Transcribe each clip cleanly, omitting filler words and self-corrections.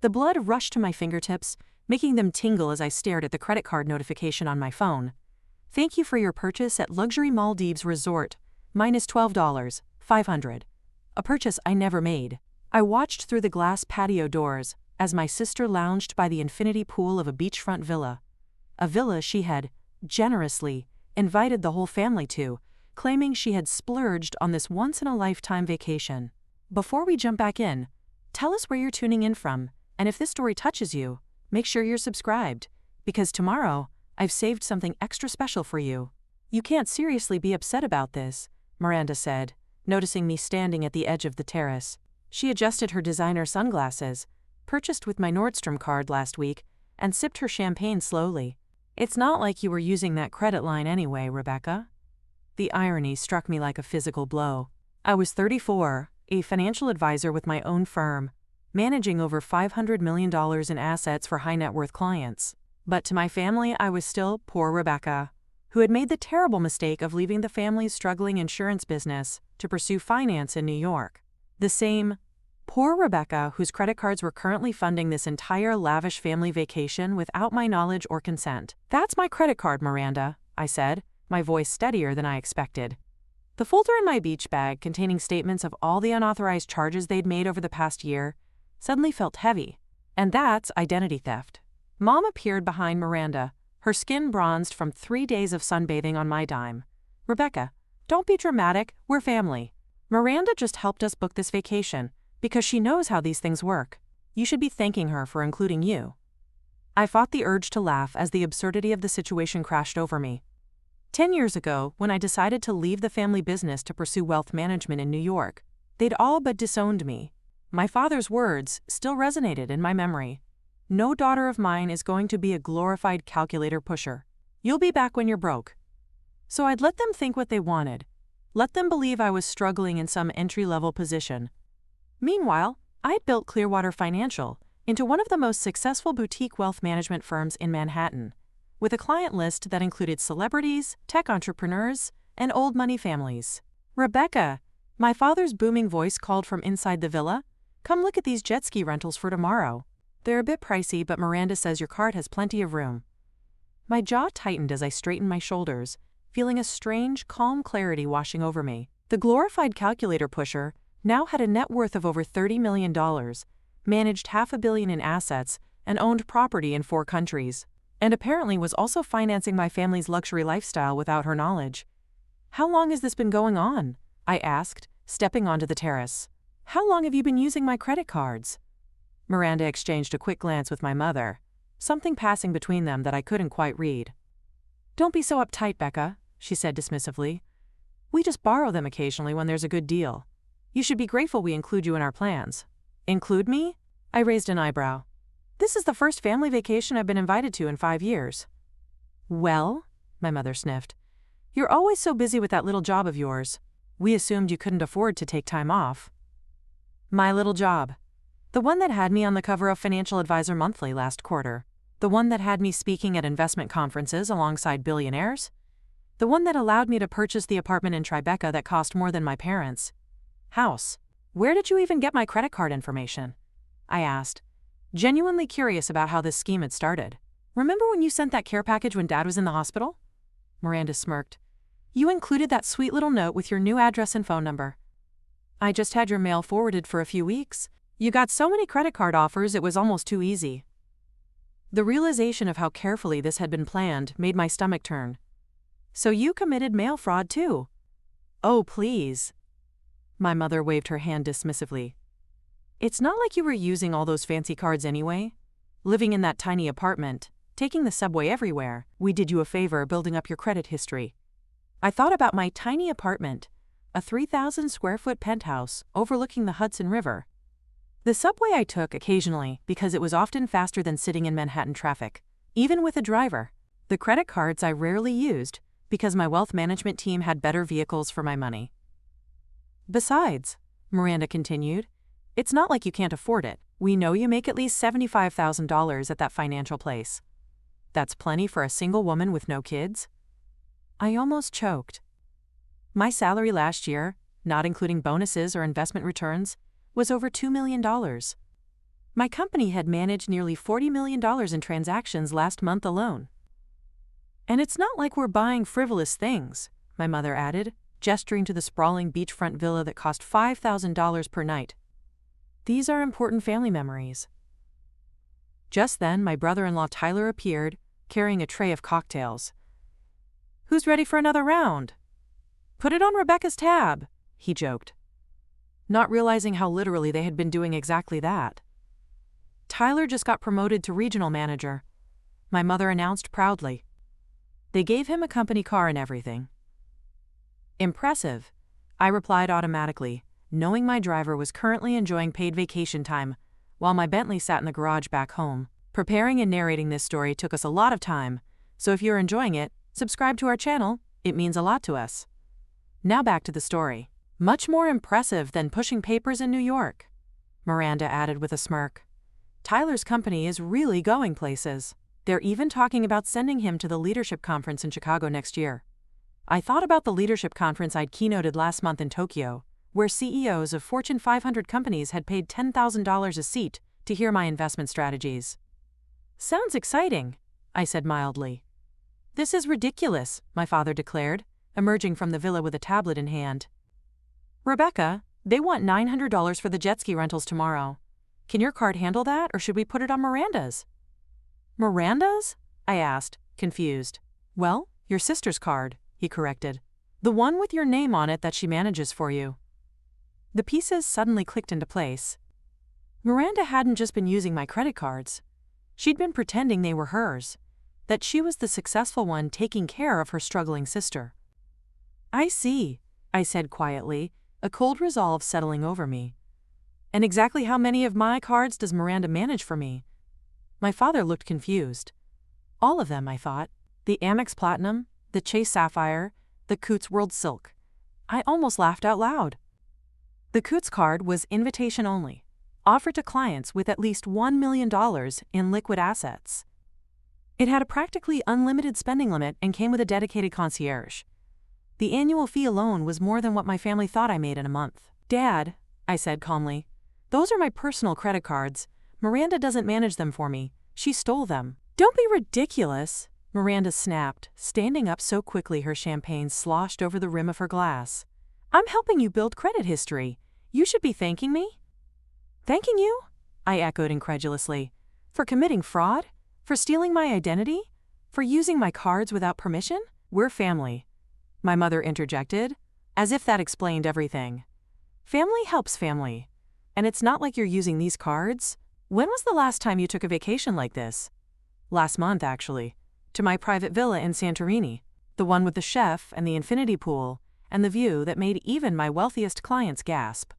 The blood rushed to my fingertips, making them tingle as I stared at the credit card notification on my phone. Thank you for your purchase at Luxury Maldives Resort, minus $12, $500. A purchase I never made. I watched through the glass patio doors as my sister lounged by the infinity pool of a beachfront villa. A villa she had, generously, invited the whole family to, claiming she had splurged on this once-in-a-lifetime vacation. Before we jump back in, tell us where you're tuning in from, and if this story touches you, make sure you're subscribed, because tomorrow, I've saved something extra special for you. You can't seriously be upset about this, Miranda said, noticing me standing at the edge of the terrace. She adjusted her designer sunglasses, purchased with my Nordstrom card last week, and sipped her champagne slowly. It's not like you were using that credit line anyway, Rebecca. The irony struck me like a physical blow. I was 34, a financial advisor with my own firm, managing over $500 million in assets for high-net-worth clients. But to my family, I was still poor Rebecca, who had made the terrible mistake of leaving the family's struggling insurance business to pursue finance in New York. The same poor Rebecca whose credit cards were currently funding this entire lavish family vacation without my knowledge or consent. That's my credit card, Miranda, I said, my voice steadier than I expected. The folder in my beach bag containing statements of all the unauthorized charges they'd made over the past year suddenly felt heavy. And that's identity theft. Mom appeared behind Miranda, her skin bronzed from 3 days of sunbathing on my dime. Rebecca, don't be dramatic, we're family. Miranda just helped us book this vacation, because she knows how these things work. You should be thanking her for including you. I fought the urge to laugh as the absurdity of the situation crashed over me. 10 years ago, when I decided to leave the family business to pursue wealth management in New York, they'd all but disowned me. My father's words still resonated in my memory. No daughter of mine is going to be a glorified calculator pusher. You'll be back when you're broke. So I'd let them think what they wanted. Let them believe I was struggling in some entry-level position. Meanwhile, I'd built Clearwater Financial into one of the most successful boutique wealth management firms in Manhattan, with a client list that included celebrities, tech entrepreneurs, and old money families. Rebecca, my father's booming voice called from inside the villa, come look at these jet ski rentals for tomorrow. They're a bit pricey, but Miranda says your card has plenty of room. My jaw tightened as I straightened my shoulders, feeling a strange, calm clarity washing over me. The glorified calculator pusher now had a net worth of over $30 million, managed $500 million in assets, and owned property in 4 countries, and apparently was also financing my family's luxury lifestyle without her knowledge. How long has this been going on? I asked, stepping onto the terrace. How long have you been using my credit cards? Miranda exchanged a quick glance with my mother, something passing between them that I couldn't quite read. Don't be so uptight, Becca, she said dismissively. We just borrow them occasionally when there's a good deal. You should be grateful we include you in our plans. Include me? I raised an eyebrow. This is the first family vacation I've been invited to in 5 years. Well, my mother sniffed. You're always so busy with that little job of yours. We assumed you couldn't afford to take time off. My little job. The one that had me on the cover of Financial Advisor Monthly last quarter. The one that had me speaking at investment conferences alongside billionaires. The one that allowed me to purchase the apartment in Tribeca that cost more than my parents' house. Where did you even get my credit card information? I asked, genuinely curious about how this scheme had started. Remember when you sent that care package when Dad was in the hospital? Miranda smirked. You included that sweet little note with your new address and phone number. I just had your mail forwarded for a few weeks. You got so many credit card offers it was almost too easy. The realization of how carefully this had been planned made my stomach turn. So you committed mail fraud too? Oh, please. My mother waved her hand dismissively. It's not like you were using all those fancy cards anyway. Living in that tiny apartment, taking the subway everywhere, we did you a favor building up your credit history. I thought about my tiny apartment, a 3,000 square foot penthouse overlooking the Hudson River. The subway I took occasionally because it was often faster than sitting in Manhattan traffic, even with a driver. The credit cards I rarely used because my wealth management team had better vehicles for my money. Besides, Miranda continued, it's not like you can't afford it. We know you make at least $75,000 at that financial place. That's plenty for a single woman with no kids. I almost choked. My salary last year, not including bonuses or investment returns, was over $2 million. My company had managed nearly $40 million in transactions last month alone. And it's not like we're buying frivolous things, my mother added, gesturing to the sprawling beachfront villa that cost $5,000 per night. These are important family memories. Just then, my brother-in-law Tyler appeared, carrying a tray of cocktails. "Who's ready for another round?" "Put it on Rebecca's tab," he joked, not realizing how literally they had been doing exactly that. "Tyler just got promoted to regional manager," my mother announced proudly. "They gave him a company car and everything." "Impressive," I replied automatically, knowing my driver was currently enjoying paid vacation time, while my Bentley sat in the garage back home. Preparing and narrating this story took us a lot of time, so if you're enjoying it, subscribe to our channel, it means a lot to us. Now back to the story. "Much more impressive than pushing papers in New York," Miranda added with a smirk. "Tyler's company is really going places. They're even talking about sending him to the leadership conference in Chicago next year." I thought about the leadership conference I'd keynoted last month in Tokyo, where CEOs of Fortune 500 companies had paid $10,000 a seat to hear my investment strategies. "Sounds exciting," I said mildly. "This is ridiculous," my father declared, emerging from the villa with a tablet in hand. "Rebecca, they want $900 for the jet ski rentals tomorrow. Can your card handle that, or should we put it on Miranda's?" "Miranda's?" I asked, confused. "Well, your sister's card," he corrected. "The one with your name on it that she manages for you." The pieces suddenly clicked into place. Miranda hadn't just been using my credit cards. She'd been pretending they were hers, that she was the successful one taking care of her struggling sister. "I see," I said quietly, a cold resolve settling over me. "And exactly how many of my cards does Miranda manage for me?" My father looked confused. "All of them," I thought. "The Amex Platinum, the Chase Sapphire, the Coutts World Silk." I almost laughed out loud. The Coutts card was invitation only, offered to clients with at least $1 million in liquid assets. It had a practically unlimited spending limit and came with a dedicated concierge. The annual fee alone was more than what my family thought I made in a month. "Dad," I said calmly, "those are my personal credit cards. Miranda doesn't manage them for me. She stole them." "Don't be ridiculous," Miranda snapped, standing up so quickly her champagne sloshed over the rim of her glass. "I'm helping you build credit history. You should be thanking me." "Thanking you?" I echoed incredulously. "For committing fraud? For stealing my identity? For using my cards without permission?" "We're family," my mother interjected, as if that explained everything. "Family helps family. And it's not like you're using these cards. When was the last time you took a vacation like this?" "Last month, actually. To my private villa in Santorini. The one with the chef and the infinity pool, and the view that made even my wealthiest clients gasp."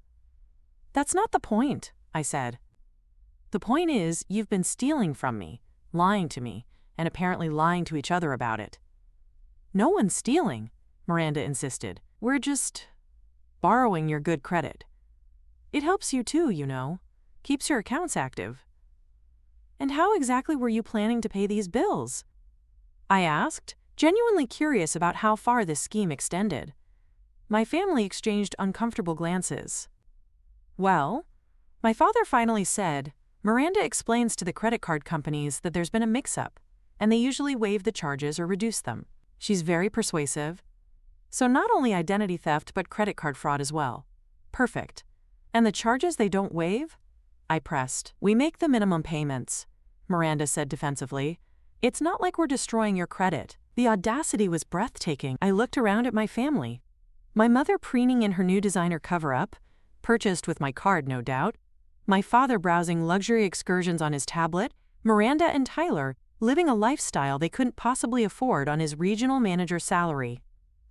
"That's not the point," I said. "The point is, you've been stealing from me, lying to me, and apparently lying to each other about it." "No one's stealing," Miranda insisted. "We're just borrowing your good credit. It helps you too, you know. Keeps your accounts active." "And how exactly were you planning to pay these bills?" I asked, genuinely curious about how far this scheme extended. My family exchanged uncomfortable glances. "Well," my father finally said, "Miranda explains to the credit card companies that there's been a mix-up, and they usually waive the charges or reduce them. She's very persuasive. So not only identity theft but credit card fraud as well." "Perfect. And the charges they don't waive?" I pressed. "We make the minimum payments," Miranda said defensively. "It's not like we're destroying your credit." The audacity was breathtaking. I looked around at my family. My mother preening in her new designer cover-up, purchased with my card no doubt, my father browsing luxury excursions on his tablet, Miranda and Tyler living a lifestyle they couldn't possibly afford on his regional manager's salary.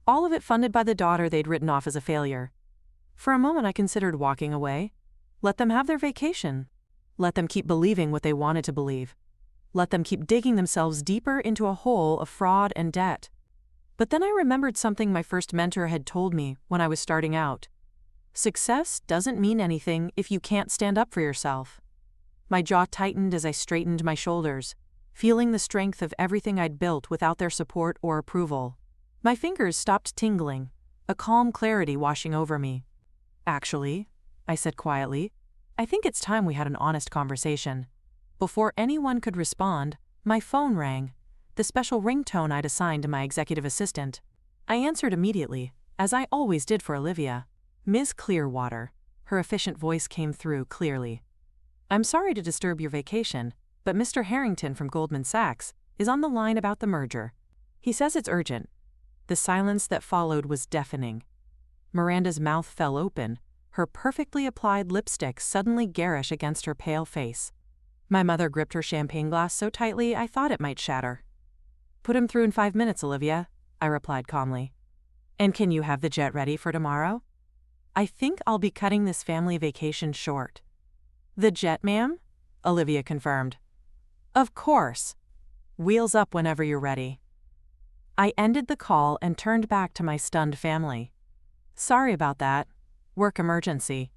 All of it funded by the daughter they'd written off as a failure. For a moment I considered walking away. Let them have their vacation. Let them keep believing what they wanted to believe. Let them keep digging themselves deeper into a hole of fraud and debt. But then I remembered something my first mentor had told me when I was starting out. Success doesn't mean anything if you can't stand up for yourself. My jaw tightened as I straightened my shoulders, feeling the strength of everything I'd built without their support or approval. My fingers stopped tingling, a calm clarity washing over me. "Actually," I said quietly, I think it's time we had an honest conversation. Before anyone could respond, my phone rang, the special ringtone I'd assigned to my executive assistant. I answered immediately, as I always did for Olivia. Ms. Clearwater. Her efficient voice came through clearly. I'm sorry to disturb your vacation, but Mr. Harrington from Goldman Sachs is on the line about the merger. He says it's urgent. The silence that followed was deafening. Miranda's mouth fell open, her perfectly applied lipstick suddenly garish against her pale face. My mother gripped her champagne glass so tightly I thought it might shatter. Put him through in 5 minutes, Olivia, I replied calmly. And can you have the jet ready for tomorrow? I think I'll be cutting this family vacation short. The jet, ma'am? Olivia confirmed. Of course. Wheels up whenever you're ready. I ended the call and turned back to my stunned family. Sorry about that. Work emergency.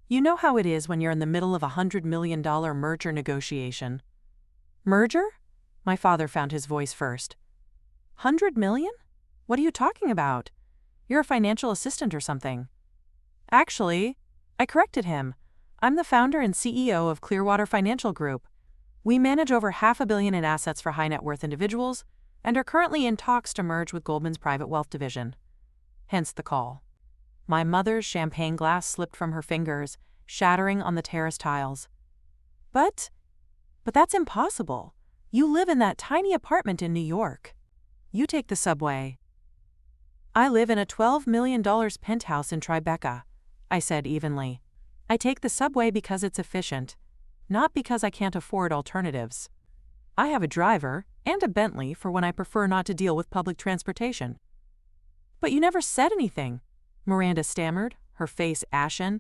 You know how it is when you're in the middle of a $100 million merger negotiation. Merger? My father found his voice first. 100 million? What are you talking about? You're a financial assistant or something. Actually, I corrected him. I'm the founder and CEO of Clearwater Financial Group. We manage over $500 million in assets for high-net-worth individuals and are currently in talks to merge with Goldman's private wealth division. Hence the call. My mother's champagne glass slipped from her fingers, shattering on the terrace tiles. But that's impossible. You live in that tiny apartment in New York. You take the subway. I live in a $12 million penthouse in Tribeca, I said evenly. I take the subway because it's efficient, not because I can't afford alternatives. I have a driver and a Bentley for when I prefer not to deal with public transportation. But you never said anything, Miranda stammered, her face ashen.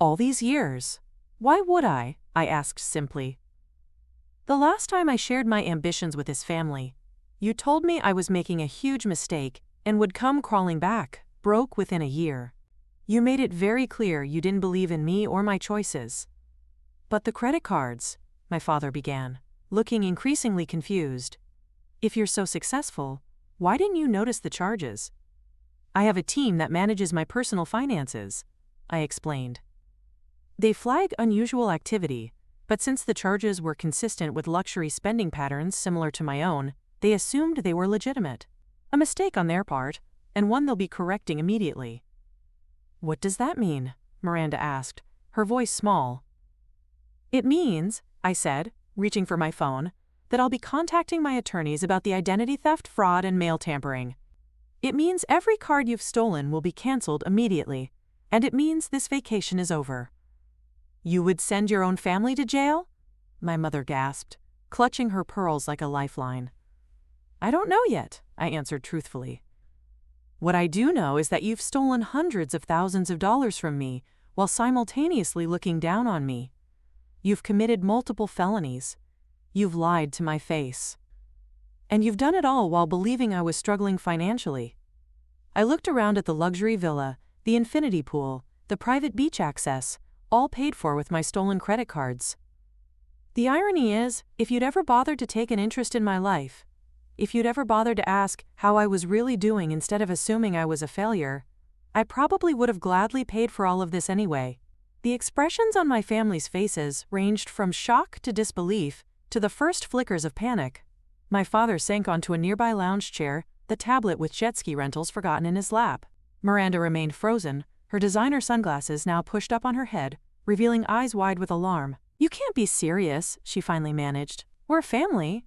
All these years. Why would I asked simply. The last time I shared my ambitions with his family, you told me I was making a huge mistake and would come crawling back, broke within a year. You made it very clear you didn't believe in me or my choices. But the credit cards, my father began, looking increasingly confused. If you're so successful, why didn't you notice the charges? I have a team that manages my personal finances, I explained. They flag unusual activity, but since the charges were consistent with luxury spending patterns similar to my own, they assumed they were legitimate. A mistake on their part, and one they'll be correcting immediately. What does that mean? Miranda asked, her voice small. It means, I said, reaching for my phone, that I'll be contacting my attorneys about the identity theft, fraud, and mail tampering. It means every card you've stolen will be canceled immediately, and it means this vacation is over. You would send your own family to jail? My mother gasped, clutching her pearls like a lifeline. I don't know yet, I answered truthfully. What I do know is that you've stolen hundreds of thousands of dollars from me while simultaneously looking down on me. You've committed multiple felonies. You've lied to my face. And you've done it all while believing I was struggling financially. I looked around at the luxury villa, the infinity pool, the private beach access, all paid for with my stolen credit cards. The irony is, if you'd ever bothered to take an interest in my life, if you'd ever bothered to ask how I was really doing instead of assuming I was a failure, I probably would have gladly paid for all of this anyway. The expressions on my family's faces ranged from shock to disbelief to the first flickers of panic. My father sank onto a nearby lounge chair, the tablet with jet ski rentals forgotten in his lap. Miranda remained frozen, her designer sunglasses now pushed up on her head, revealing eyes wide with alarm. You can't be serious, she finally managed. We're a family.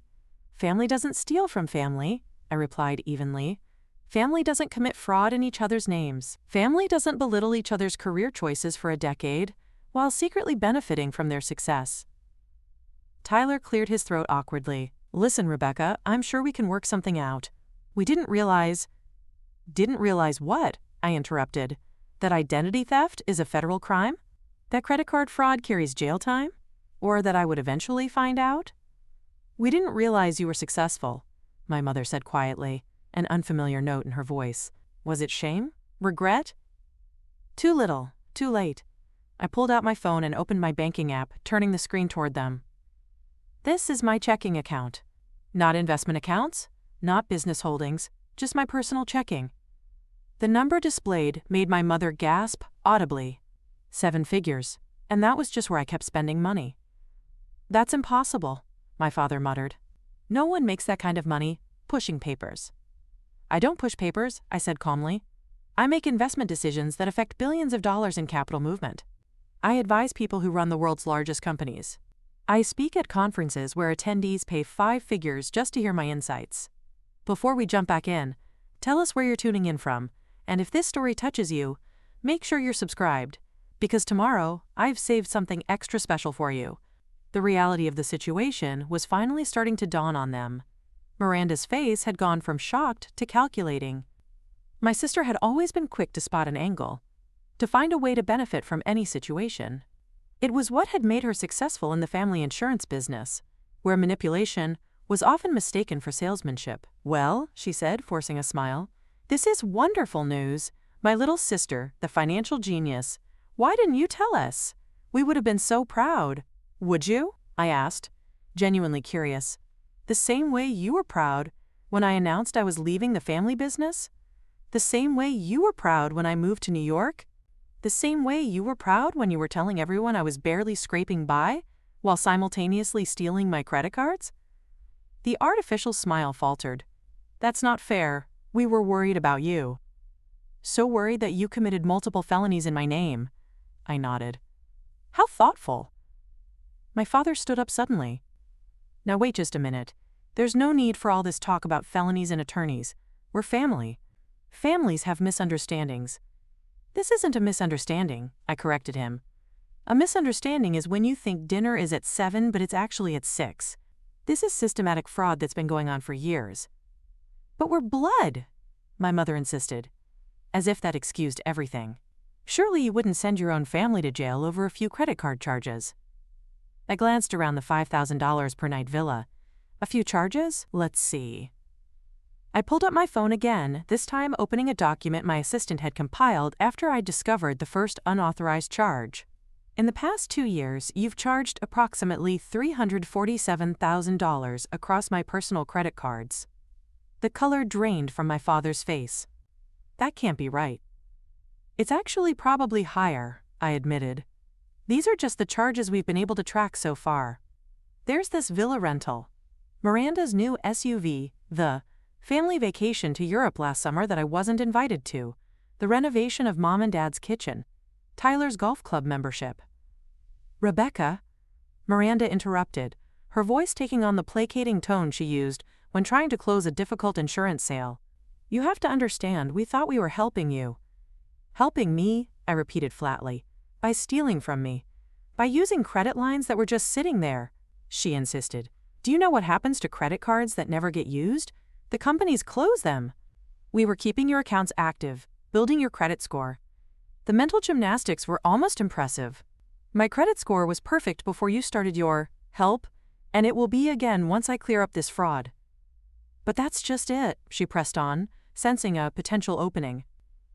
Family doesn't steal from family, I replied evenly. Family doesn't commit fraud in each other's names. Family doesn't belittle each other's career choices for a decade, while secretly benefiting from their success. Tyler cleared his throat awkwardly. Listen, Rebecca, I'm sure we can work something out. We didn't realize... Didn't realize what? I interrupted. That identity theft is a federal crime? That credit card fraud carries jail time? Or that I would eventually find out? We didn't realize you were successful, my mother said quietly, an unfamiliar note in her voice. Was it shame? Regret? Too little, too late. I pulled out my phone and opened my banking app, turning the screen toward them. This is my checking account. Not investment accounts, not business holdings, just my personal checking. The number displayed made my mother gasp audibly. 7 figures. And that was just where I kept spending money. That's impossible, my father muttered. No one makes that kind of money pushing papers. I don't push papers, I said calmly. I make investment decisions that affect billions of dollars in capital movement. I advise people who run the world's largest companies. I speak at conferences where attendees pay 5 figures just to hear my insights. Before we jump back in, tell us where you're tuning in from, and if this story touches you, make sure you're subscribed, because tomorrow I've saved something extra special for you. The reality of the situation was finally starting to dawn on them. Miranda's face had gone from shocked to calculating. My sister had always been quick to spot an angle, to find a way to benefit from any situation. It was what had made her successful in the family insurance business, where manipulation was often mistaken for salesmanship. Well, she said, forcing a smile, this is wonderful news. My little sister, the financial genius. Why didn't you tell us? We would have been so proud. Would you? I asked, genuinely curious. The same way you were proud when I announced I was leaving the family business? The same way you were proud when I moved to New York? The same way you were proud when you were telling everyone I was barely scraping by while simultaneously stealing my credit cards? The artificial smile faltered. That's not fair. We were worried about you. So worried that you committed multiple felonies in my name. I nodded. How thoughtful. My father stood up suddenly. Now wait just a minute. There's no need for all this talk about felonies and attorneys. We're family. Families have misunderstandings. This isn't a misunderstanding, I corrected him. A misunderstanding is when you think dinner is at 7 but it's actually at 6. This is systematic fraud that's been going on for years. But we're blood, my mother insisted, as if that excused everything. Surely you wouldn't send your own family to jail over a few credit card charges. I glanced around the $5,000 per night villa. A few charges? Let's see. I pulled up my phone again, this time opening a document my assistant had compiled after I discovered the first unauthorized charge. In the past 2 years, you've charged approximately $347,000 across my personal credit cards. The color drained from my father's face. That can't be right. It's actually probably higher, I admitted. These are just the charges we've been able to track so far. There's this villa rental. Miranda's new SUV, the family vacation to Europe last summer that I wasn't invited to, the renovation of Mom and Dad's kitchen, Tyler's golf club membership. Rebecca, Miranda interrupted, her voice taking on the placating tone she used when trying to close a difficult insurance sale. You have to understand, we thought we were helping you. Helping me, I repeated flatly, by stealing from me, by using credit lines that were just sitting there, she insisted. Do you know what happens to credit cards that never get used? The companies close them. We were keeping your accounts active, building your credit score. The mental gymnastics were almost impressive. My credit score was perfect before you started your help, and it will be again once I clear up this fraud. But that's just it, she pressed on, sensing a potential opening.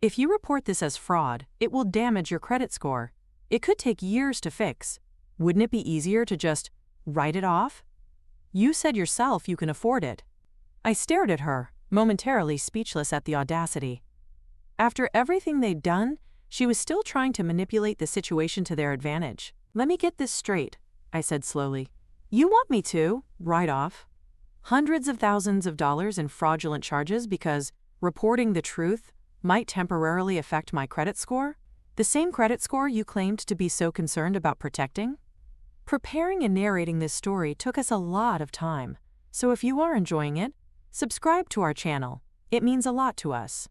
If you report this as fraud, it will damage your credit score. It could take years to fix. Wouldn't it be easier to just write it off? You said yourself you can afford it. I stared at her, momentarily speechless at the audacity. After everything they'd done, she was still trying to manipulate the situation to their advantage. Let me get this straight, I said slowly. You want me to write off hundreds of thousands of dollars in fraudulent charges because reporting the truth might temporarily affect my credit score? The same credit score you claimed to be so concerned about protecting? Preparing and narrating this story took us a lot of time, so if you are enjoying it, subscribe to our channel. It means a lot to us.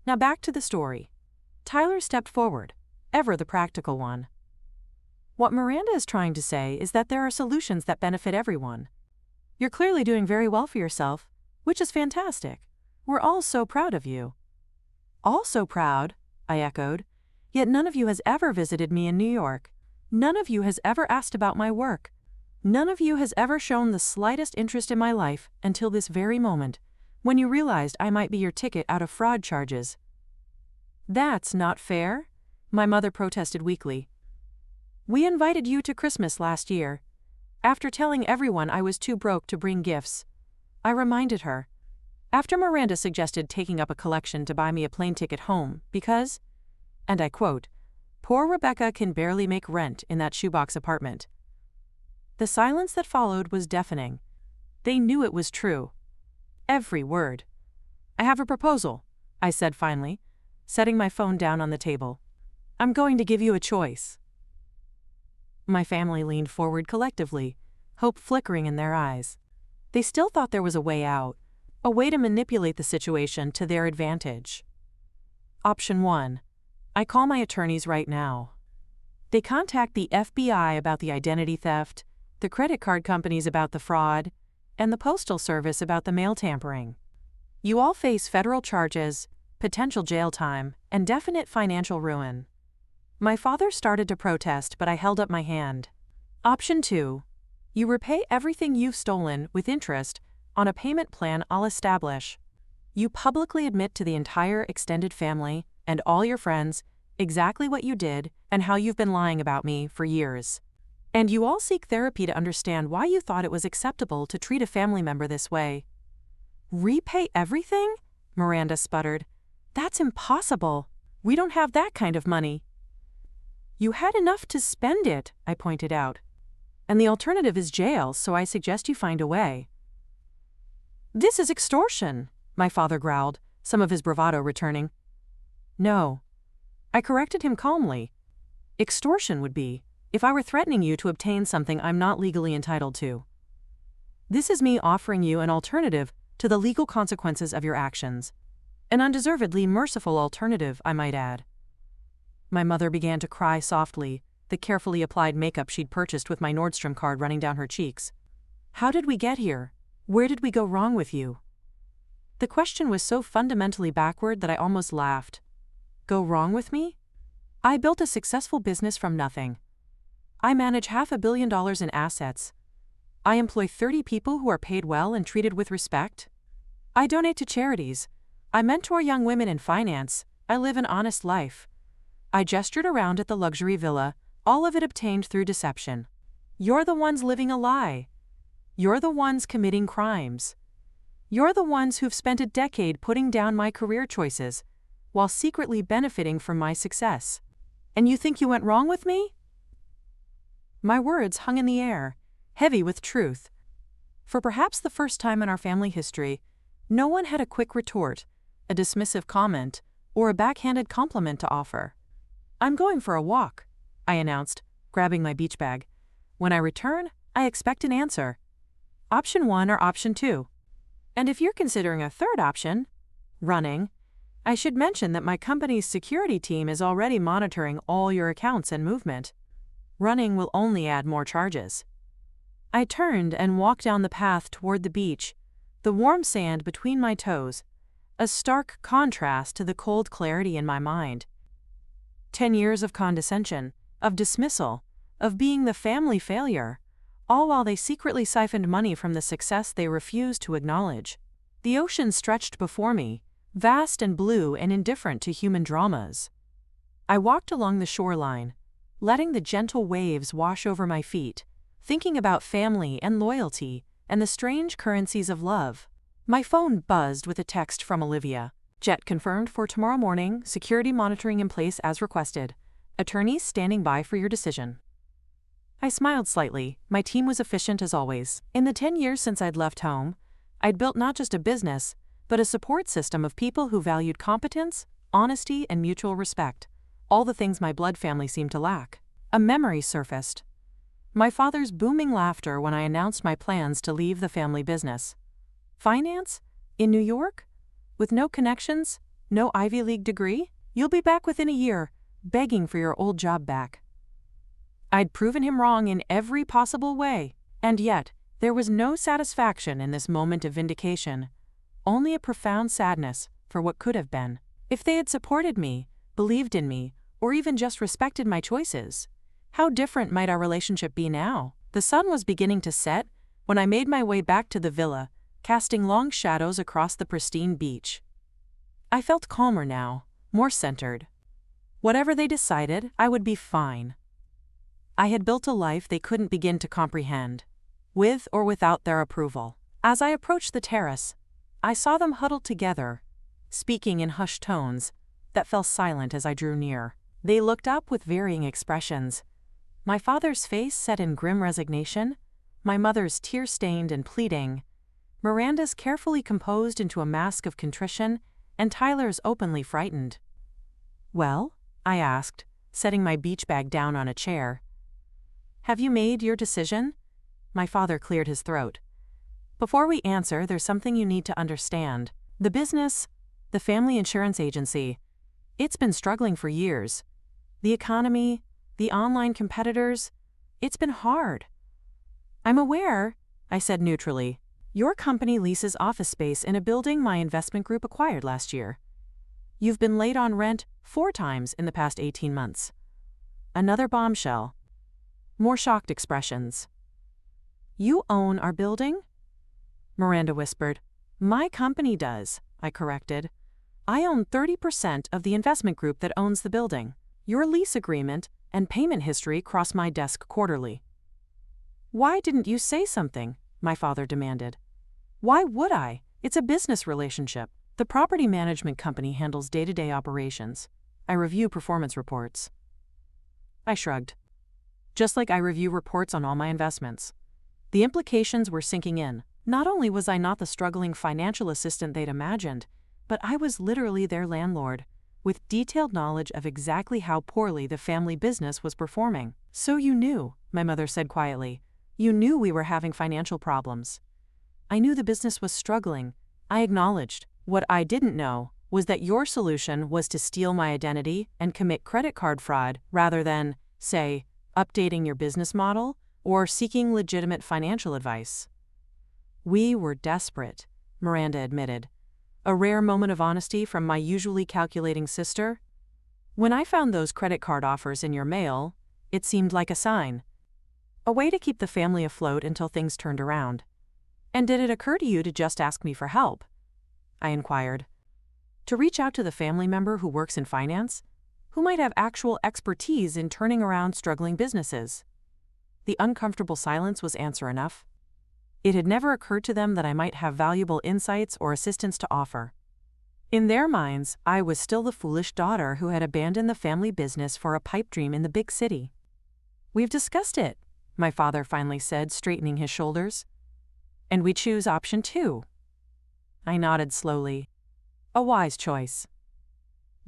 Now back to the story. Tyler stepped forward, ever the practical one. What Miranda is trying to say is that there are solutions that benefit everyone. You're clearly doing very well for yourself, which is fantastic. We're all so proud of you. All so proud, I echoed. Yet none of you has ever visited me in New York. None of you has ever asked about my work. None of you has ever shown the slightest interest in my life until this very moment, when you realized I might be your ticket out of fraud charges. That's not fair, my mother protested weakly. We invited you to Christmas last year. After telling everyone I was too broke to bring gifts, I reminded her. After Miranda suggested taking up a collection to buy me a plane ticket home because, and I quote, Poor Rebecca can barely make rent in that shoebox apartment. The silence that followed was deafening. They knew it was true. Every word. I have a proposal, I said finally, setting my phone down on the table. I'm going to give you a choice. My family leaned forward collectively, hope flickering in their eyes. They still thought there was a way out, a way to manipulate the situation to their advantage. Option 1. I call my attorneys right now. They contact the FBI about the identity theft, the credit card companies about the fraud, and the Postal Service about the mail tampering. You all face federal charges, potential jail time, and definite financial ruin. My father started to protest, but I held up my hand. Option 2. You repay everything you've stolen with interest on a payment plan I'll establish. You publicly admit to the entire extended family and all your friends exactly what you did and how you've been lying about me for years. And you all seek therapy to understand why you thought it was acceptable to treat a family member this way. Repay everything? Miranda sputtered. That's impossible. We don't have that kind of money. You had enough to spend it, I pointed out. And the alternative is jail, so I suggest you find a way. This is extortion, my father growled, some of his bravado returning. No. I corrected him calmly. Extortion would be if I were threatening you to obtain something I'm not legally entitled to. This is me offering you an alternative to the legal consequences of your actions. An undeservedly merciful alternative, I might add. My mother began to cry softly, the carefully applied makeup she'd purchased with my Nordstrom card running down her cheeks. How did we get here? Where did we go wrong with you? The question was so fundamentally backward that I almost laughed. Go wrong with me? I built a successful business from nothing. I manage $500 million in assets. I employ 30 people who are paid well and treated with respect. I donate to charities. I mentor young women in finance. I live an honest life. I gestured around at the luxury villa, all of it obtained through deception. You're the ones living a lie. You're the ones committing crimes. You're the ones who've spent a decade putting down my career choices, while secretly benefiting from my success. And you think you went wrong with me? My words hung in the air, heavy with truth. For perhaps the first time in our family history, no one had a quick retort, a dismissive comment, or a backhanded compliment to offer. I'm going for a walk, I announced, grabbing my beach bag. When I return, I expect an answer. Option 1 or option 2. And if you're considering a third option, running, I should mention that my company's security team is already monitoring all your accounts and movement. Running will only add more charges. I turned and walked down the path toward the beach, the warm sand between my toes, a stark contrast to the cold clarity in my mind. 10 years of condescension, of dismissal, of being the family failure, all while they secretly siphoned money from the success they refused to acknowledge. The ocean stretched before me, vast and blue and indifferent to human dramas. I walked along the shoreline, letting the gentle waves wash over my feet, thinking about family and loyalty and the strange currencies of love. My phone buzzed with a text from Olivia. Jet confirmed for tomorrow morning, security monitoring in place as requested. Attorneys standing by for your decision. I smiled slightly. My team was efficient as always. In the 10 years since I'd left home, I'd built not just a business, but a support system of people who valued competence, honesty, and mutual respect. All the things my blood family seemed to lack. A memory surfaced. My father's booming laughter when I announced my plans to leave the family business. Finance? In New York? With no connections? No Ivy League degree? You'll be back within a year, begging for your old job back. I'd proven him wrong in every possible way, and yet there was no satisfaction in this moment of vindication, only a profound sadness for what could have been. If they had supported me, believed in me, or even just respected my choices, how different might our relationship be now? The sun was beginning to set when I made my way back to the villa, casting long shadows across the pristine beach. I felt calmer now, more centered. Whatever they decided, I would be fine. I had built a life they couldn't begin to comprehend, with or without their approval. As I approached the terrace, I saw them huddled together, speaking in hushed tones that fell silent as I drew near. They looked up with varying expressions. My father's face set in grim resignation, my mother's tear-stained and pleading, Miranda's carefully composed into a mask of contrition, and Tyler's openly frightened. "Well?" I asked, setting my beach bag down on a chair. "Have you made your decision?" My father cleared his throat. "Before we answer, there's something you need to understand. The business, the family insurance agency, it's been struggling for years. The economy, the online competitors, it's been hard." "I'm aware," I said neutrally. "Your company leases office space in a building my investment group acquired last year. You've been late on rent 4 times in the past 18 months. Another bombshell. More shocked expressions. "You own our building?" Miranda whispered. "My company does," I corrected. "I own 30% of the investment group that owns the building. Your lease agreement and payment history cross my desk quarterly." "Why didn't you say something?" my father demanded. "Why would I? It's a business relationship. The property management company handles day-to-day operations. I review performance reports." I shrugged. "Just like I review reports on all my investments." The implications were sinking in. Not only was I not the struggling financial assistant they'd imagined, but I was literally their landlord, with detailed knowledge of exactly how poorly the family business was performing. "So you knew," my mother said quietly. "You knew we were having financial problems." "I knew the business was struggling," I acknowledged. "What I didn't know was that your solution was to steal my identity and commit credit card fraud rather than, say, updating your business model or seeking legitimate financial advice." "We were desperate," Miranda admitted. A rare moment of honesty from my usually calculating sister. "When I found those credit card offers in your mail, it seemed like a sign. A way to keep the family afloat until things turned around." "And did it occur to you to just ask me for help?" I inquired. "To reach out to the family member who works in finance, who might have actual expertise in turning around struggling businesses?" The uncomfortable silence was answer enough. It had never occurred to them that I might have valuable insights or assistance to offer. In their minds, I was still the foolish daughter who had abandoned the family business for a pipe dream in the big city. "We've discussed it," my father finally said, straightening his shoulders. "And we choose option 2. I nodded slowly. "A wise choice."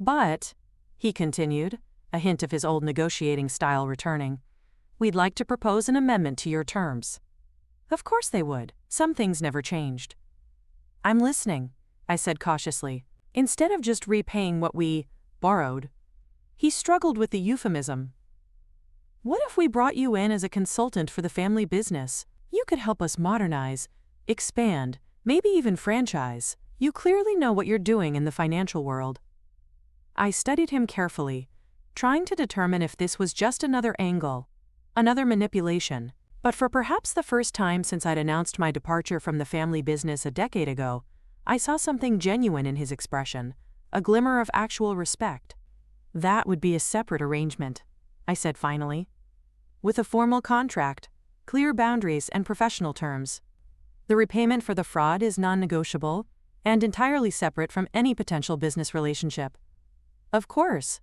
"But," he continued, a hint of his old negotiating style returning, "we'd like to propose an amendment to your terms." Of course they would. Some things never changed. "I'm listening," I said cautiously. "Instead of just repaying what we borrowed." He struggled with the euphemism. "What if we brought you in as a consultant for the family business? You could help us modernize, expand, maybe even franchise. You clearly know what you're doing in the financial world." I studied him carefully, trying to determine if this was just another angle, another manipulation. But for perhaps the first time since I'd announced my departure from the family business a decade ago, I saw something genuine in his expression, a glimmer of actual respect. "That would be a separate arrangement," I said finally. "With a formal contract, clear boundaries, and professional terms. The repayment for the fraud is non-negotiable and entirely separate from any potential business relationship." "Of course,"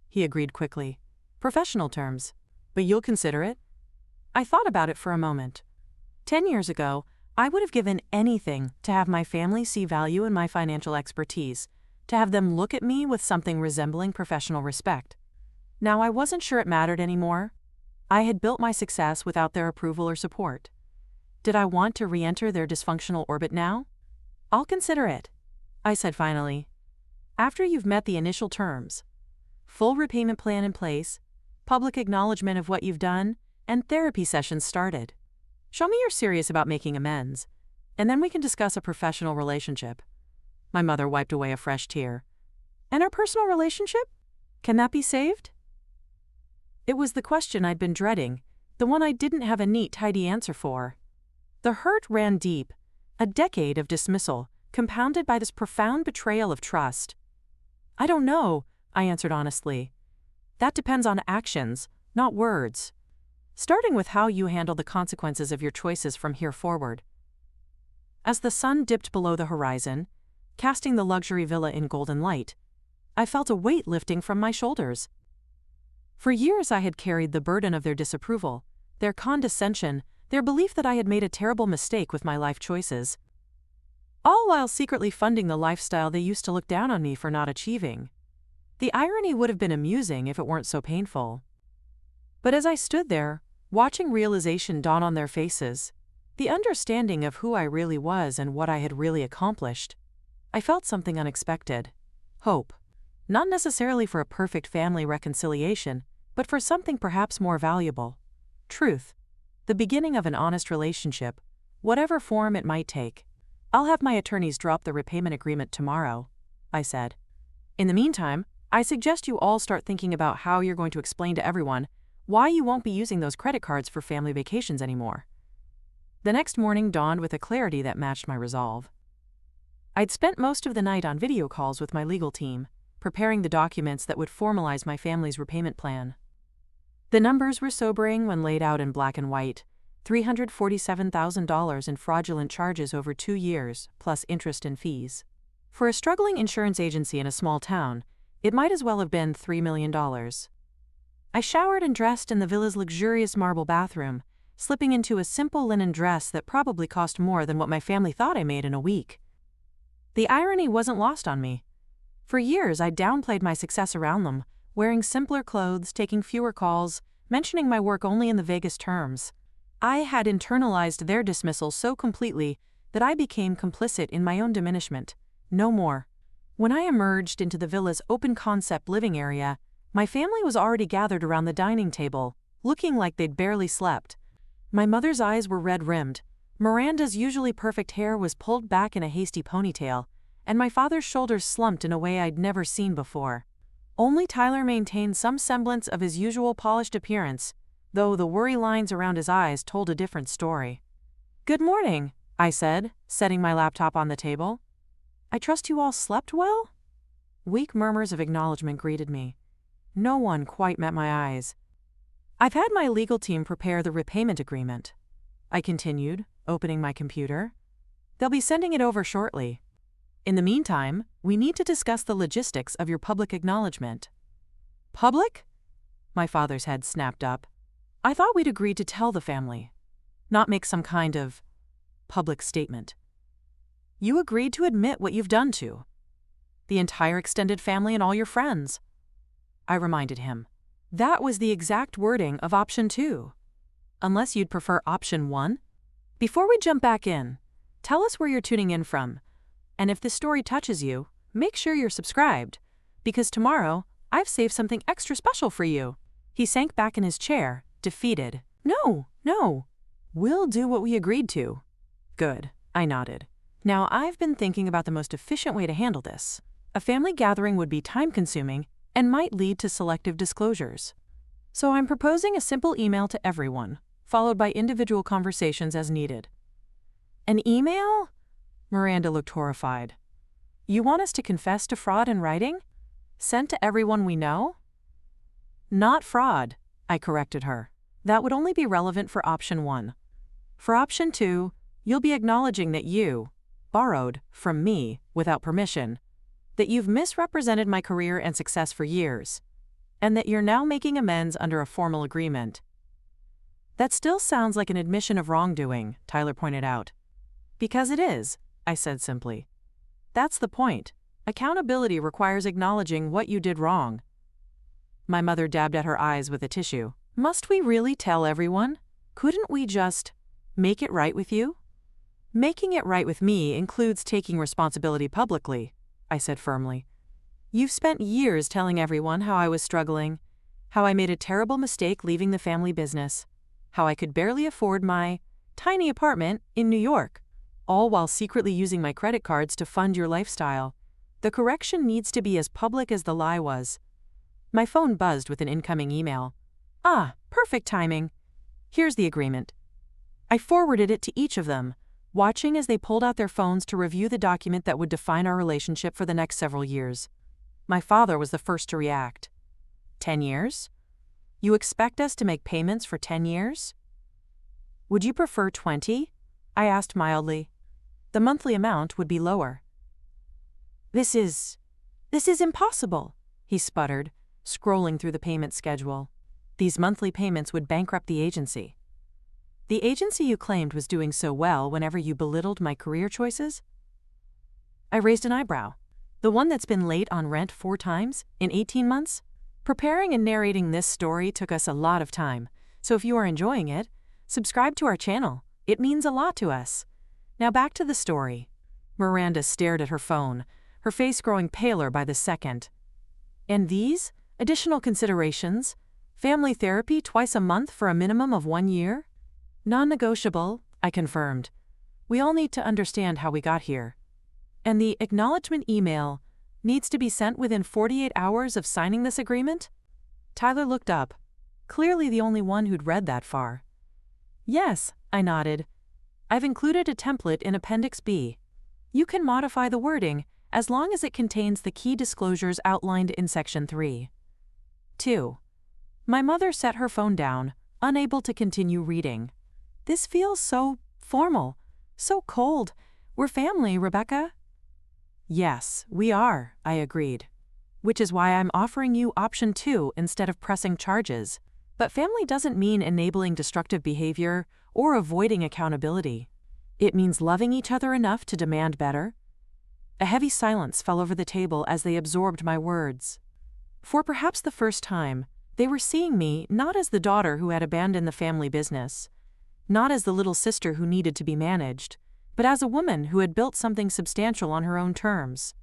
he agreed quickly. "Professional terms. But you'll consider it?" I thought about it for a moment. 10 years ago, I would have given anything to have my family see value in my financial expertise, to have them look at me with something resembling professional respect. Now I wasn't sure it mattered anymore. I had built my success without their approval or support. Did I want to re-enter their dysfunctional orbit now? "I'll consider it," I said finally. "After you've met the initial terms. Full repayment plan in place, public acknowledgement of what you've done, and therapy sessions started. Show me you're serious about making amends, and then we can discuss a professional relationship." My mother wiped away a fresh tear. "And our personal relationship? Can that be saved?" It was the question I'd been dreading, the one I didn't have a neat, tidy answer for. The hurt ran deep, a decade of dismissal, compounded by this profound betrayal of trust. "I don't know," I answered honestly. "That depends on actions, not words. Starting with how you handle the consequences of your choices from here forward." As the sun dipped below the horizon, casting the luxury villa in golden light, I felt a weight lifting from my shoulders. For years I had carried the burden of their disapproval, their condescension, their belief that I had made a terrible mistake with my life choices, all while secretly funding the lifestyle they used to look down on me for not achieving. The irony would have been amusing if it weren't so painful. But as I stood there, watching realization dawn on their faces, the understanding of who I really was and what I had really accomplished, I felt something unexpected. Hope. Not necessarily for a perfect family reconciliation, but for something perhaps more valuable. Truth. The beginning of an honest relationship, whatever form it might take. I'll have my attorneys drop the repayment agreement tomorrow, I said. In the meantime, I suggest you all start thinking about how you're going to explain to everyone why you won't be using those credit cards for family vacations anymore. The next morning dawned with a clarity that matched my resolve. I'd spent most of the night on video calls with my legal team, preparing the documents that would formalize my family's repayment plan. The numbers were sobering when laid out in black and white: $347,000 in fraudulent charges over 2 years, plus interest and fees. For a struggling insurance agency in a small town, it might as well have been $3 million. I showered and dressed in the villa's luxurious marble bathroom, slipping into a simple linen dress that probably cost more than what my family thought I made in a week. The irony wasn't lost on me. For years I downplayed my success around them, wearing simpler clothes, taking fewer calls, mentioning my work only in the vaguest terms. I had internalized their dismissal so completely that I became complicit in my own diminishment. No more. When I emerged into the villa's open-concept living area, my family was already gathered around the dining table, looking like they'd barely slept. My mother's eyes were red-rimmed, Miranda's usually perfect hair was pulled back in a hasty ponytail, and my father's shoulders slumped in a way I'd never seen before. Only Tyler maintained some semblance of his usual polished appearance, though the worry lines around his eyes told a different story. "Good morning," I said, setting my laptop on the table. "I trust you all slept well?" Weak murmurs of acknowledgement greeted me. No one quite met my eyes. "I've had my legal team prepare the repayment agreement," I continued, opening my computer. "They'll be sending it over shortly. In the meantime, we need to discuss the logistics of your public acknowledgement." "Public?" My father's head snapped up. "I thought we'd agreed to tell the family, not make some kind of public statement." "You agreed to admit what you've done to the entire extended family and all your friends," I reminded him. "That was the exact wording of option 2. Unless you'd prefer option 1? Before we jump back in, tell us where you're tuning in from. And if this story touches you, make sure you're subscribed, because tomorrow, I've saved something extra special for you." He sank back in his chair, defeated. No. We'll do what we agreed to." "Good," I nodded. "Now I've been thinking about the most efficient way to handle this. A family gathering would be time-consuming and might lead to selective disclosures. So I'm proposing a simple email to everyone, followed by individual conversations as needed." "An email?" Miranda looked horrified. "You want us to confess to fraud in writing? Sent to everyone we know?" "Not fraud," I corrected her. "That would only be relevant for option 1. For option 2, you'll be acknowledging that you borrowed from me without permission, that you've misrepresented my career and success for years, and that you're now making amends under a formal agreement." "That still sounds like an admission of wrongdoing," Tyler pointed out. "Because it is," I said simply. "That's the point. Accountability requires acknowledging what you did wrong." My mother dabbed at her eyes with a tissue. "Must we really tell everyone? Couldn't we just make it right with you?" "Making it right with me includes taking responsibility publicly," I said firmly. "You've spent years telling everyone how I was struggling, how I made a terrible mistake leaving the family business, how I could barely afford my tiny apartment in New York, all while secretly using my credit cards to fund your lifestyle. The correction needs to be as public as the lie was." My phone buzzed with an incoming email. "Ah, perfect timing. Here's the agreement." I forwarded it to each of them, watching as they pulled out their phones to review the document that would define our relationship for the next several years. My father was the first to react. 10 years? You expect us to make payments for 10 years? Would you prefer 20? I asked mildly. The monthly amount would be lower. This is impossible," he sputtered, scrolling through the payment schedule. These monthly payments would bankrupt the agency. The agency you claimed was doing so well whenever you belittled my career choices? I raised an eyebrow. The one that's been late on rent 4 times in 18 months? Preparing and narrating this story took us a lot of time, so if you are enjoying it, subscribe to our channel. It means a lot to us. Now back to the story. Miranda stared at her phone, her face growing paler by the second. And these? Additional considerations? Family therapy twice a month for a minimum of 1 year? Non-negotiable, I confirmed. We all need to understand how we got here. And the acknowledgement email needs to be sent within 48 hours of signing this agreement? Tyler looked up, clearly the only one who'd read that far. Yes, I nodded. I've included a template in Appendix B. You can modify the wording as long as it contains the key disclosures outlined in Section 3. 2. My mother set her phone down, unable to continue reading. This feels so formal, so cold. We're family, Rebecca. Yes, we are, I agreed. Which is why I'm offering you option 2 instead of pressing charges. But family doesn't mean enabling destructive behavior or avoiding accountability. It means loving each other enough to demand better. A heavy silence fell over the table as they absorbed my words. For perhaps the first time, they were seeing me not as the daughter who had abandoned the family business, not as the little sister who needed to be managed, but as a woman who had built something substantial on her own terms.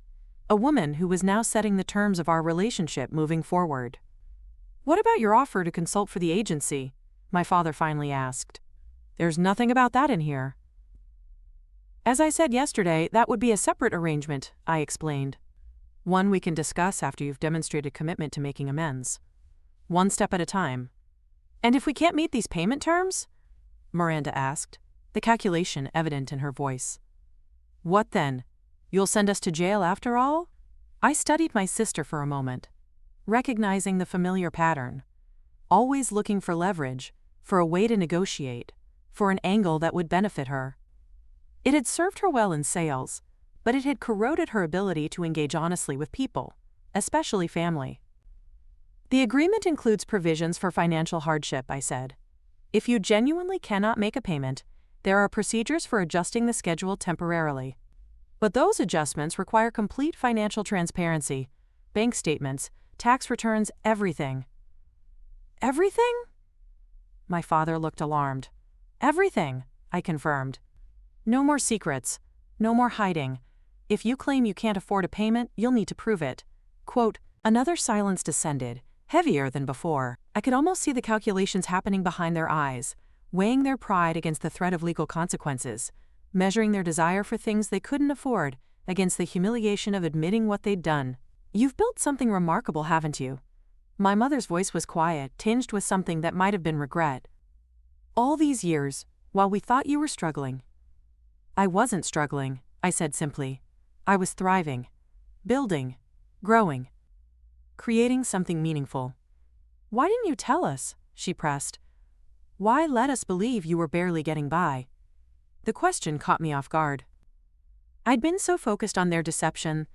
A woman who was now setting the terms of our relationship moving forward. What about your offer to consult for the agency? My father finally asked. There's nothing about that in here. As I said yesterday, that would be a separate arrangement, I explained. One we can discuss after you've demonstrated commitment to making amends. 1 step at a time. And if we can't meet these payment terms? Miranda asked, the calculation evident in her voice. What then? You'll send us to jail after all? I studied my sister for a moment, recognizing the familiar pattern. Always looking for leverage, for a way to negotiate, for an angle that would benefit her. It had served her well in sales, but it had corroded her ability to engage honestly with people, especially family. The agreement includes provisions for financial hardship, I said. If you genuinely cannot make a payment, there are procedures for adjusting the schedule temporarily. But those adjustments require complete financial transparency, bank statements, tax returns, everything. Everything? My father looked alarmed. Everything, I confirmed. No more secrets, no more hiding. If you claim you can't afford a payment, you'll need to prove it. Quote, another silence descended, heavier than before. I could almost see the calculations happening behind their eyes, weighing their pride against the threat of legal consequences, measuring their desire for things they couldn't afford against the humiliation of admitting what they'd done. You've built something remarkable, haven't you? My mother's voice was quiet, tinged with something that might have been regret. All these years, while we thought you were struggling. I wasn't struggling, I said simply. I was thriving, building, growing, creating something meaningful. Why didn't you tell us? She pressed. Why let us believe you were barely getting by? The question caught me off guard. I'd been so focused on their deception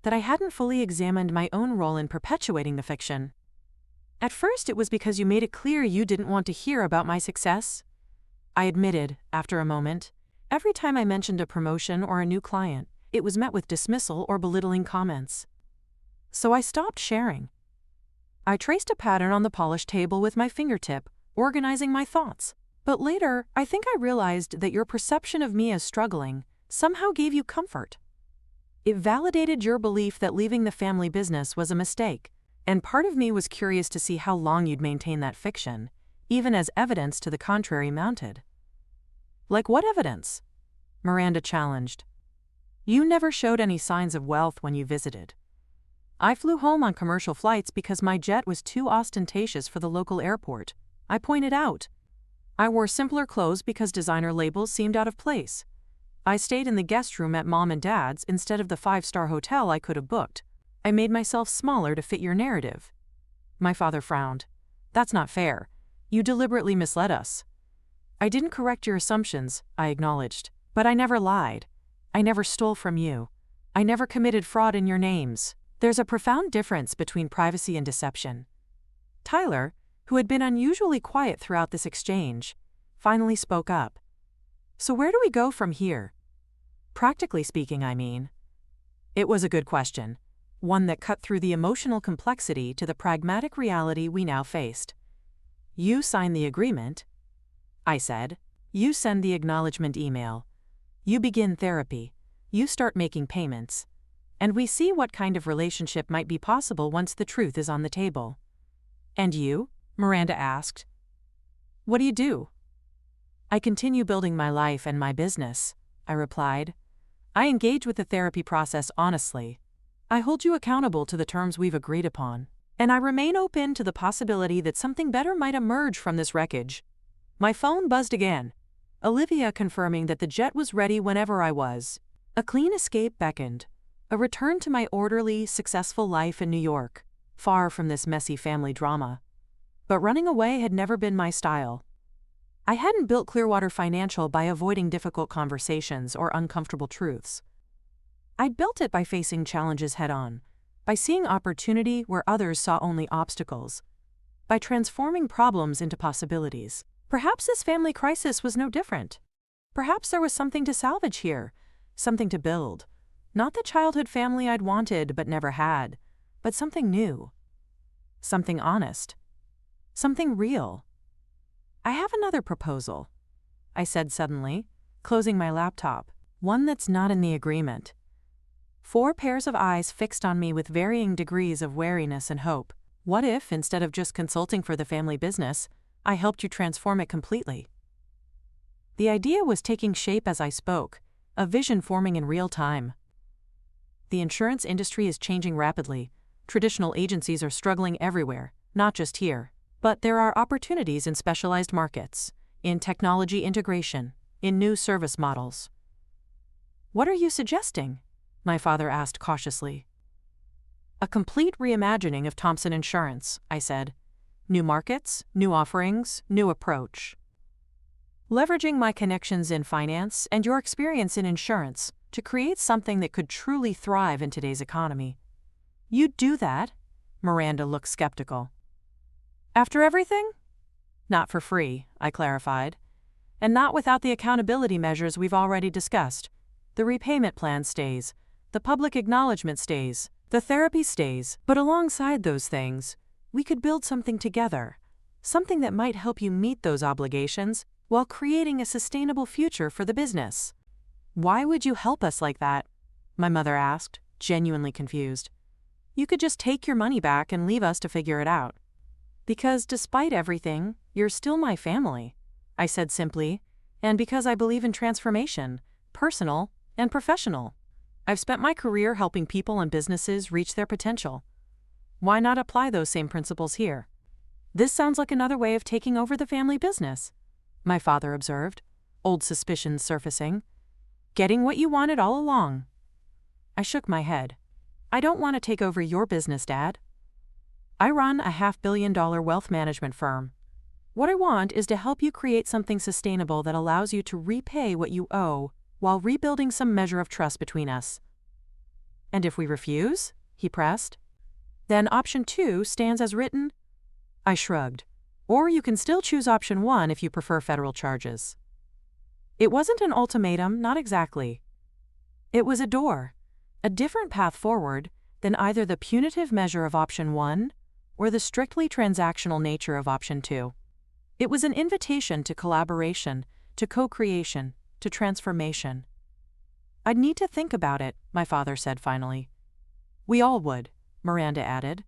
that I hadn't fully examined my own role in perpetuating the fiction. At first it was because you made it clear you didn't want to hear about my success. I admitted, after a moment. Every time I mentioned a promotion or a new client, it was met with dismissal or belittling comments. So I stopped sharing. I traced a pattern on the polished table with my fingertip, organizing my thoughts. But later, I think I realized that your perception of me as struggling somehow gave you comfort. It validated your belief that leaving the family business was a mistake, and part of me was curious to see how long you'd maintain that fiction, even as evidence to the contrary mounted. Like what evidence? Miranda challenged. You never showed any signs of wealth when you visited. I flew home on commercial flights because my jet was too ostentatious for the local airport, I pointed out. I wore simpler clothes because designer labels seemed out of place. I stayed in the guest room at Mom and Dad's instead of the 5-star hotel I could have booked. I made myself smaller to fit your narrative. My father frowned. That's not fair. You deliberately misled us. I didn't correct your assumptions, I acknowledged. But I never lied. I never stole from you. I never committed fraud in your names. There's a profound difference between privacy and deception. Tyler, who had been unusually quiet throughout this exchange, finally spoke up. "So where do we go from here? Practically speaking, I mean." It was a good question, one that cut through the emotional complexity to the pragmatic reality we now faced. "You sign the agreement," I said. "You send the acknowledgement email. You begin therapy. You start making payments. And we see what kind of relationship might be possible once the truth is on the table." "And you?" Miranda asked. "What do you do?" "I continue building my life and my business," I replied. "I engage with the therapy process honestly. I hold you accountable to the terms we've agreed upon. And I remain open to the possibility that something better might emerge from this wreckage." My phone buzzed again, Olivia confirming that the jet was ready whenever I was. A clean escape beckoned, a return to my orderly, successful life in New York, far from this messy family drama. But running away had never been my style. I hadn't built Clearwater Financial by avoiding difficult conversations or uncomfortable truths. I'd built it by facing challenges head-on, by seeing opportunity where others saw only obstacles, by transforming problems into possibilities. Perhaps this family crisis was no different. Perhaps there was something to salvage here, something to build. Not the childhood family I'd wanted but never had, but something new. Something honest. Something real. "I have another proposal," I said suddenly, closing my laptop, "one that's not in the agreement." 4 pairs of eyes fixed on me with varying degrees of wariness and hope. "What if, instead of just consulting for the family business, I helped you transform it completely?" The idea was taking shape as I spoke, a vision forming in real time. The insurance industry is changing rapidly. Traditional agencies are struggling everywhere, not just here. But there are opportunities in specialized markets, in technology integration, in new service models. "What are you suggesting?" my father asked cautiously. "A complete reimagining of Thompson Insurance," I said. "New markets, new offerings, new approach. Leveraging my connections in finance and your experience in insurance to create something that could truly thrive in today's economy." "You'd do that?" Miranda looked skeptical. "After everything?" "Not for free," I clarified. "And not without the accountability measures we've already discussed. The repayment plan stays. The public acknowledgement stays. The therapy stays. But alongside those things, we could build something together. Something that might help you meet those obligations while creating a sustainable future for the business." "Why would you help us like that?" my mother asked, genuinely confused. "You could just take your money back and leave us to figure it out." "Because despite everything, you're still my family," I said simply, "and because I believe in transformation, personal and professional. I've spent my career helping people and businesses reach their potential. Why not apply those same principles here?" "This sounds like another way of taking over the family business," my father observed, old suspicions surfacing. "Getting what you wanted all along." I shook my head. "I don't want to take over your business, Dad. I run a $500 million wealth management firm. What I want is to help you create something sustainable that allows you to repay what you owe while rebuilding some measure of trust between us." "And if we refuse?" he pressed. "Then option 2 stands as written?" I shrugged. "Or you can still choose option 1 if you prefer federal charges." It wasn't an ultimatum, not exactly. It was a door, a different path forward than either the punitive measure of option 1 or the strictly transactional nature of option 2. It was an invitation to collaboration, to co-creation, to transformation. "I'd need to think about it," my father said finally. "We all would," Miranda added.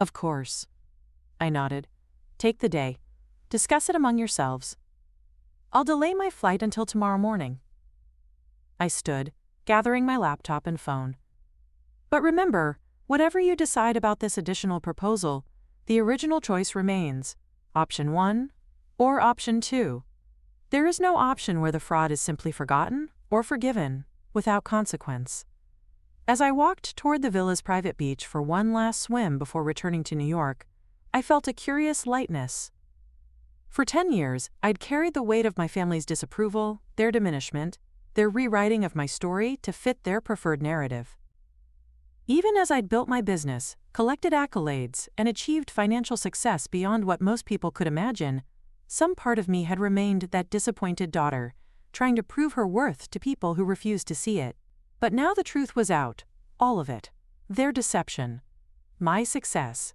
"Of course." I nodded. "Take the day. Discuss it among yourselves. I'll delay my flight until tomorrow morning." I stood, gathering my laptop and phone. "But remember, whatever you decide about this additional proposal, the original choice remains, option 1 or option 2. There is no option where the fraud is simply forgotten or forgiven without consequence." As I walked toward the villa's private beach for one last swim before returning to New York, I felt a curious lightness. For 10 years, I'd carried the weight of my family's disapproval, their diminishment, their rewriting of my story to fit their preferred narrative. Even as I'd built my business, collected accolades, and achieved financial success beyond what most people could imagine, some part of me had remained that disappointed daughter, trying to prove her worth to people who refused to see it. But now the truth was out, all of it. Their deception. My success.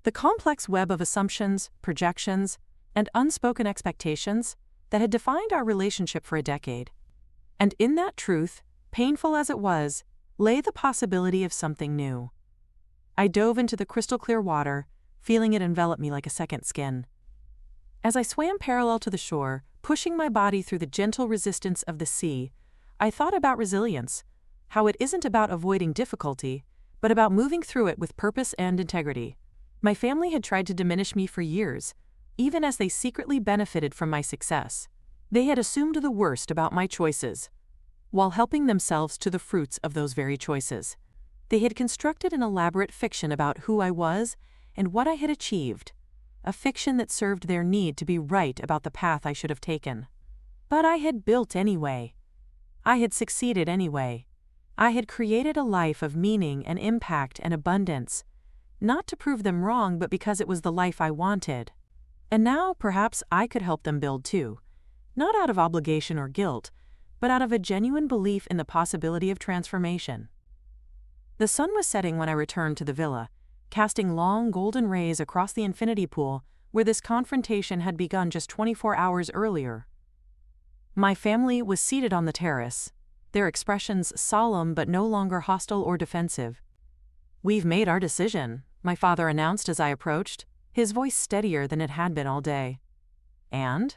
The complex web of assumptions, projections, and unspoken expectations that had defined our relationship for a decade. And in that truth, painful as it was, lay the possibility of something new. I dove into the crystal-clear water, feeling it envelop me like a second skin. As I swam parallel to the shore, pushing my body through the gentle resistance of the sea, I thought about resilience, how it isn't about avoiding difficulty, but about moving through it with purpose and integrity. My family had tried to diminish me for years, even as they secretly benefited from my success. They had assumed the worst about my choices, while helping themselves to the fruits of those very choices. They had constructed an elaborate fiction about who I was and what I had achieved, a fiction that served their need to be right about the path I should have taken. But I had built anyway. I had succeeded anyway. I had created a life of meaning and impact and abundance, not to prove them wrong, but because it was the life I wanted. And now perhaps I could help them build too, not out of obligation or guilt, but out of a genuine belief in the possibility of transformation. The sun was setting when I returned to the villa, casting long golden rays across the infinity pool where this confrontation had begun just 24 hours earlier. My family was seated on the terrace, their expressions solemn but no longer hostile or defensive. "We've made our decision," my father announced as I approached, his voice steadier than it had been all day. "And?"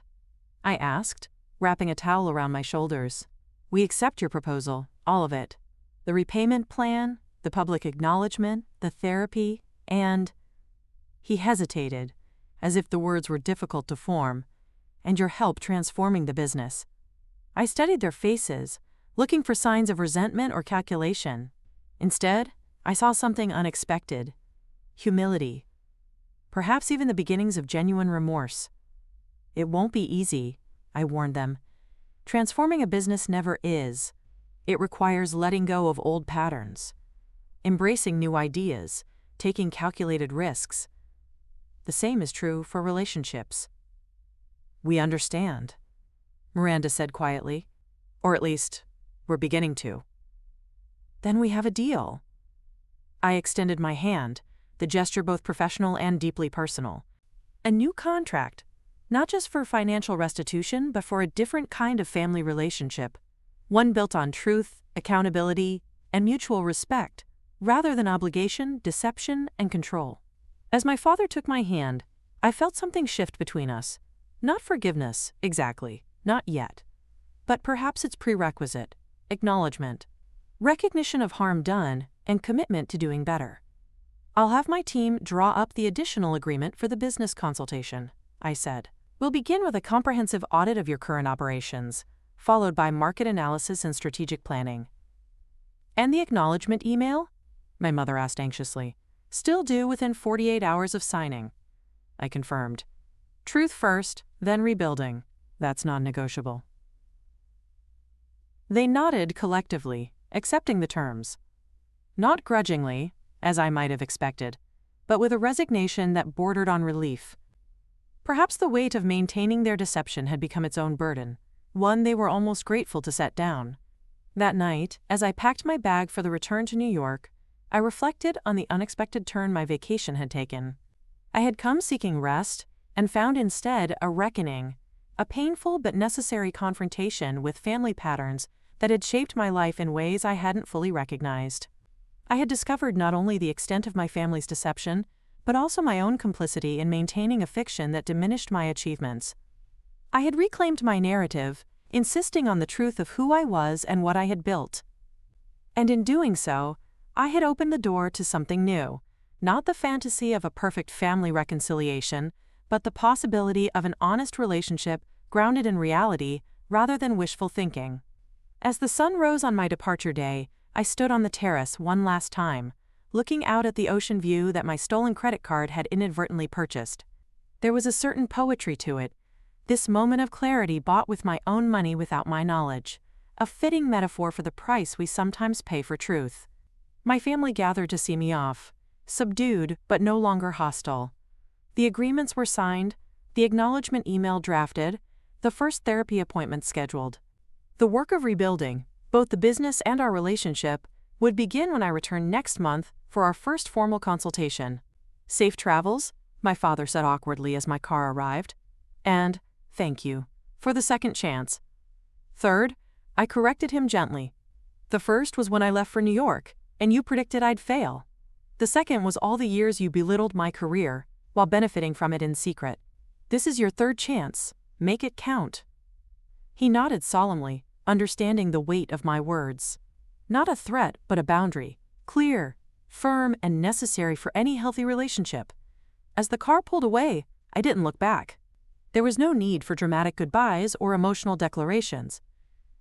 I asked, wrapping a towel around my shoulders. "We accept your proposal, all of it. The repayment plan, the public acknowledgement, the therapy, and—" He hesitated, as if the words were difficult to form, "and your help transforming the business." I studied their faces, looking for signs of resentment or calculation. Instead, I saw something unexpected: humility. Perhaps even the beginnings of genuine remorse. "It won't be easy," I warned them. "Transforming a business never is. It requires letting go of old patterns, embracing new ideas, taking calculated risks. The same is true for relationships." "We understand," Miranda said quietly. "Or at least, we're beginning to." "Then we have a deal." I extended my hand, the gesture both professional and deeply personal. A new contract. Not just for financial restitution, but for a different kind of family relationship. One built on truth, accountability, and mutual respect, rather than obligation, deception, and control. As my father took my hand, I felt something shift between us. Not forgiveness, exactly, not yet. But perhaps its prerequisite: acknowledgement, recognition of harm done, and commitment to doing better. "I'll have my team draw up the additional agreement for the business consultation," I said. "We'll begin with a comprehensive audit of your current operations, followed by market analysis and strategic planning." "And the acknowledgement email?" my mother asked anxiously. "Still due within 48 hours of signing," I confirmed. "Truth first, then rebuilding. That's non-negotiable." They nodded collectively, accepting the terms. Not grudgingly, as I might have expected, but with a resignation that bordered on relief. Perhaps the weight of maintaining their deception had become its own burden, one they were almost grateful to set down. That night, as I packed my bag for the return to New York, I reflected on the unexpected turn my vacation had taken. I had come seeking rest, and found instead a reckoning, a painful but necessary confrontation with family patterns that had shaped my life in ways I hadn't fully recognized. I had discovered not only the extent of my family's deception, but also my own complicity in maintaining a fiction that diminished my achievements. I had reclaimed my narrative, insisting on the truth of who I was and what I had built. And in doing so, I had opened the door to something new, not the fantasy of a perfect family reconciliation, but the possibility of an honest relationship grounded in reality rather than wishful thinking. As the sun rose on my departure day, I stood on the terrace one last time, looking out at the ocean view that my stolen credit card had inadvertently purchased. There was a certain poetry to it, this moment of clarity bought with my own money without my knowledge, a fitting metaphor for the price we sometimes pay for truth. My family gathered to see me off, subdued but no longer hostile. The agreements were signed, the acknowledgement email drafted, the first therapy appointment scheduled. The work of rebuilding, both the business and our relationship, would begin when I returned next month for our first formal consultation. Safe travels, my father said awkwardly as my car arrived. And, thank you, for the second chance. Third, I corrected him gently. The first was when I left for New York, and you predicted I'd fail. The second was all the years you belittled my career, while benefiting from it in secret. This is your third chance. Make it count. He nodded solemnly, understanding the weight of my words. Not a threat, but a boundary, clear, firm, and necessary for any healthy relationship. As the car pulled away, I didn't look back. There was no need for dramatic goodbyes or emotional declarations.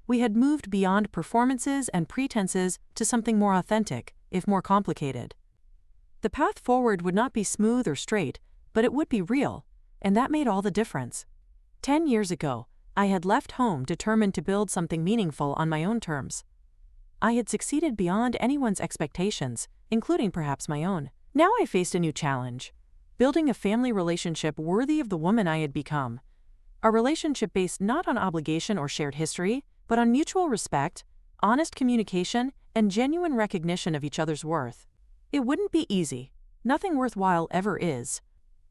We had moved beyond performances and pretenses to something more authentic, if more complicated. The path forward would not be smooth or straight, but it would be real, and that made all the difference. 10 years ago, I had left home determined to build something meaningful on my own terms. I had succeeded beyond anyone's expectations, including perhaps my own. Now I faced a new challenge: building a family relationship worthy of the woman I had become. A relationship based not on obligation or shared history, but on mutual respect, honest communication, and genuine recognition of each other's worth. It wouldn't be easy. Nothing worthwhile ever is.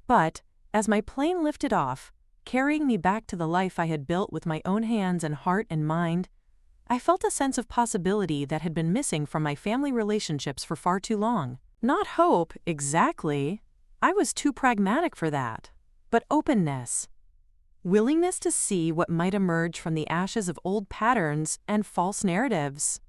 But, as my plane lifted off, carrying me back to the life I had built with my own hands and heart and mind, I felt a sense of possibility that had been missing from my family relationships for far too long. Not hope, exactly. I was too pragmatic for that. But openness. Willingness to see what might emerge from the ashes of old patterns and false narratives.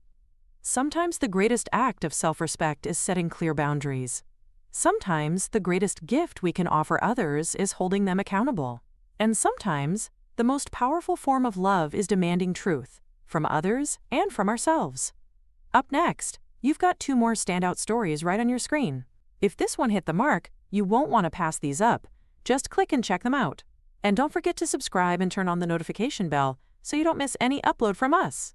Sometimes the greatest act of self-respect is setting clear boundaries. Sometimes the greatest gift we can offer others is holding them accountable. And sometimes the most powerful form of love is demanding truth, from others and from ourselves. Up next, you've got 2 more standout stories right on your screen. If this one hit the mark, you won't want to pass these up. Just click and check them out. And don't forget to subscribe and turn on the notification bell so you don't miss any upload from us.